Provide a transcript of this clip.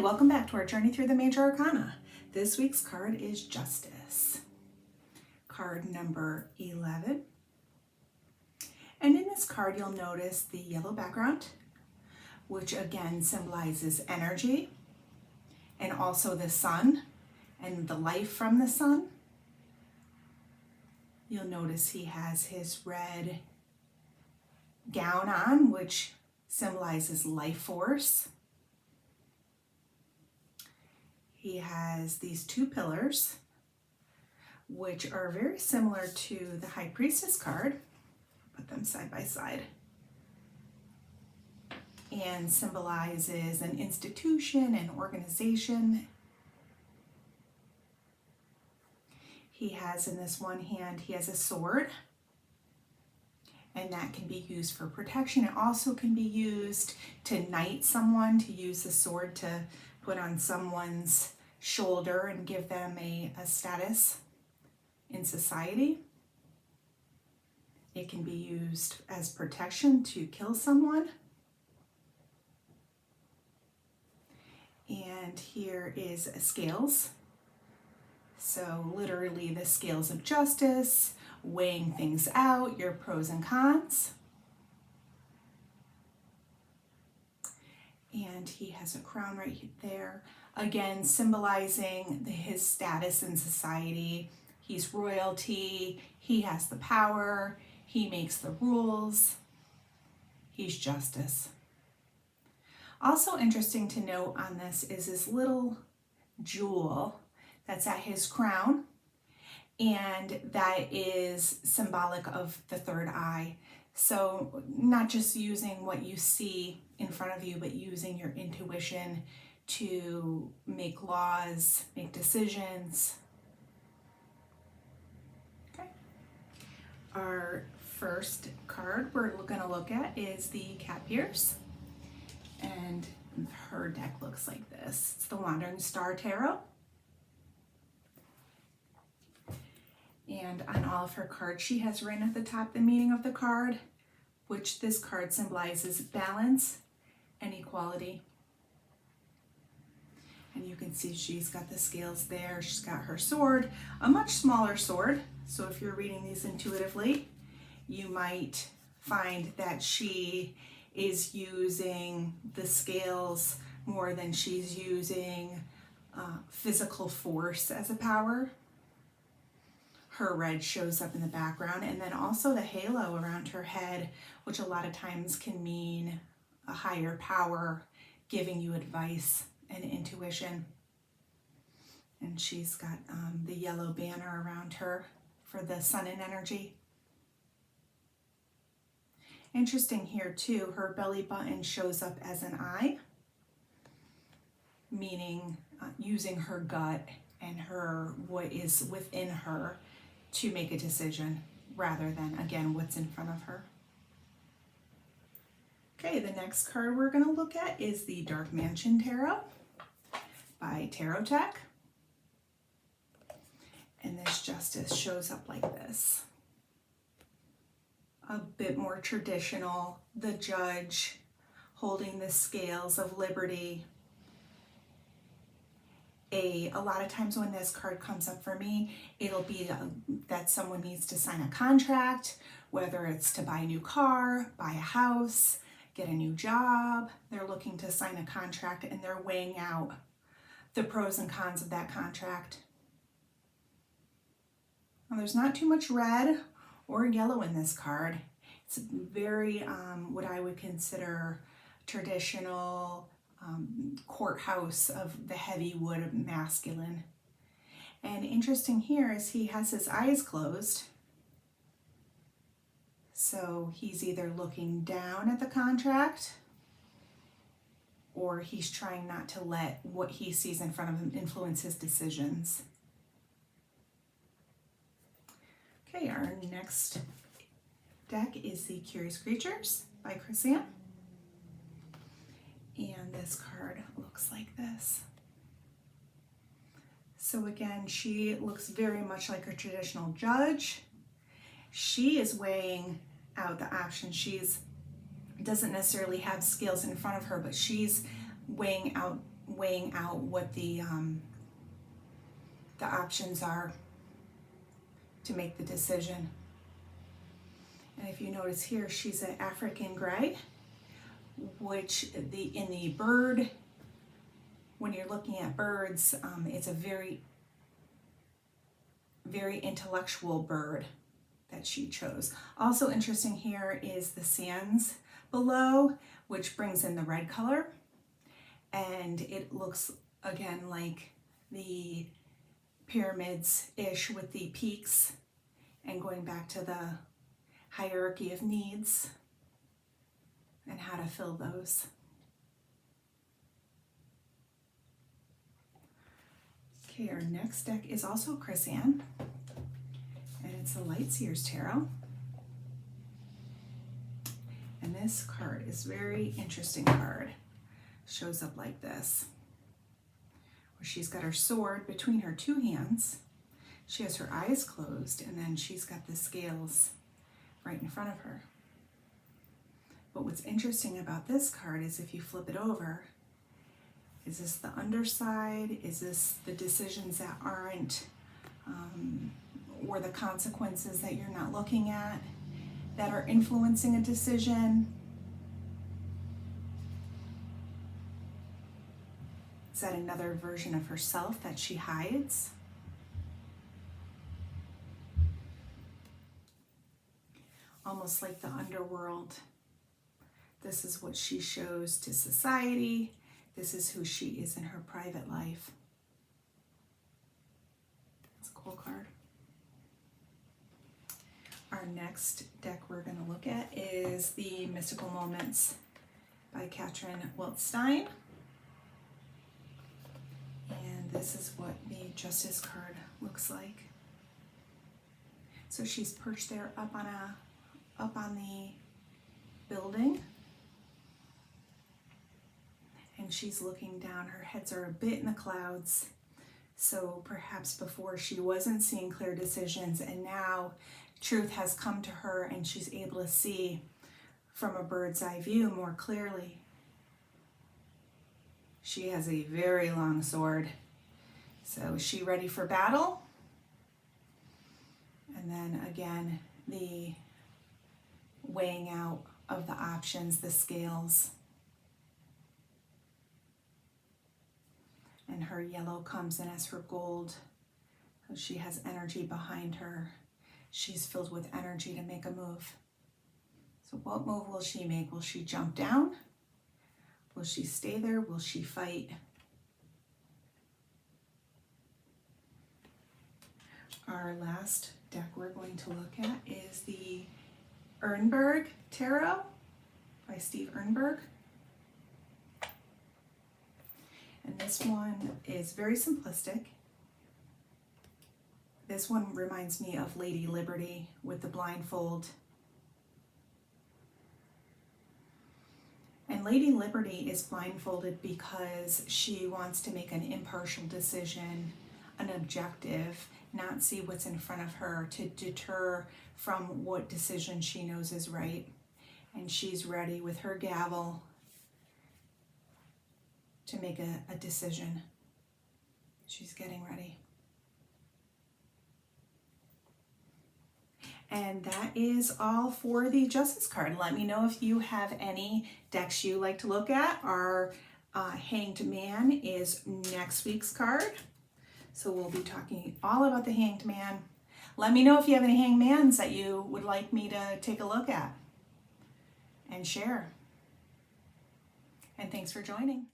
welcome back to our journey through the Major Arcana. This week's card is Justice. Card number 11. And in this card, you'll notice the yellow background, which again symbolizes energy, and also the sun and the life from the sun. You'll notice he has his red gown on, which symbolizes life force. He has these two pillars, which are very similar to the High Priestess card. Put them side by side. And symbolizes an institution, an organization. He has in this one hand, he has a sword. And that can be used for protection. It also can be used to knight someone, to use the sword to put on someone's shoulder and give them a status in society. It can be used as protection to kill someone. And here is scales. So literally the scales of justice, weighing things out, your pros and cons. And he has a crown right there, again symbolizing his status in society. He's royalty, he has the power, he makes the rules, he's justice. Also interesting to note on this is this little jewel that's at his crown, and that is symbolic of the third eye. So not just using what you see in front of you, but using your intuition to make laws, make decisions. Okay. Our first card we're going to look at is the Cat Pierce. And her deck looks like this. It's the Wandering Star Tarot. And on all of her cards, she has written at the top the meaning of the card, which this card symbolizes balance and equality. And you can see she's got the scales there. She's got her sword, a much smaller sword. So if you're reading these intuitively, you might find that she is using the scales more than she's using physical force as a power. Her red shows up in the background, and then also the halo around her head, which a lot of times can mean a higher power giving you advice and intuition. And she's got the yellow banner around her for the sun and energy. Interesting here too, her belly button shows up as an eye, meaning using her gut and what is within her to make a decision rather than, again, what's in front of her. Okay, the next card we're going to look at is the Dark Mansion Tarot by Tarot Tech. And this Justice shows up like this. A bit more traditional, the judge holding the scales of liberty. A lot of times when this card comes up for me, it'll be that someone needs to sign a contract, whether it's to buy a new car, buy a house, get a new job. They're looking to sign a contract and they're weighing out the pros and cons of that contract. Now, there's not too much red or yellow in this card. It's very what I would consider traditional courthouse of the heavy wood masculine. And interesting here is he has his eyes closed. So he's either looking down at the contract or he's trying not to let what he sees in front of him influence his decisions. Okay, our next deck is the Curious Creatures by Chrisanne. And this card looks like this. So again, she looks very much like a traditional judge. She is weighing out the options. She's doesn't necessarily have scales in front of her, but she's weighing out weighing out what the options are to make the decision. And if you notice here, she's an African gray, which in the bird, when you're looking at birds, it's a very, very intellectual bird that she chose. Also interesting here is the sands below, which brings in the red color. And it looks, again, like the pyramids-ish with the peaks, and going back to the hierarchy of needs and how to fill those. Okay, our next deck is also Chrysan, and it's a Light Seers Tarot. And this card is a very interesting card. Shows up like this, where she's got her sword between her two hands. She has her eyes closed, and then she's got the scales right in front of her. But what's interesting about this card is if you flip it over, is this the underside? Is this the decisions that aren't, or the consequences that you're not looking at that are influencing a decision? Is that another version of herself that she hides? Almost like the underworld. This is what she shows to society. This is who she is in her private life. It's a cool card. Our next deck we're going to look at is the Mystical Moments by Katrin Wiltstein. And this is what the Justice card looks like. So she's perched there up on the building, and she's looking down. Her heads are a bit in the clouds. So perhaps before she wasn't seeing clear decisions, and now truth has come to her and she's able to see from a bird's eye view more clearly. She has a very long sword. So is she ready for battle? And then again, the weighing out of the options, the scales. And her yellow comes in as her gold. So she has energy behind her. She's filled with energy to make a move. So what move will she make? Will she jump down? Will she stay there? Will she fight? Our last deck we're going to look at is the Ernberg Tarot by Steve Ernberg. And this one is very simplistic. This one reminds me of Lady Liberty with the blindfold. And Lady Liberty is blindfolded because she wants to make an impartial decision, an objective, not see what's in front of her, to deter from what decision she knows is right. And she's ready with her gavel to make a decision. She's getting ready. And that is all for the Justice card. Let me know if you have any decks you like to look at. Our Hanged Man is next week's card. So we'll be talking all about the Hanged Man. Let me know if you have any Hanged Mans that you would like me to take a look at and share. And thanks for joining.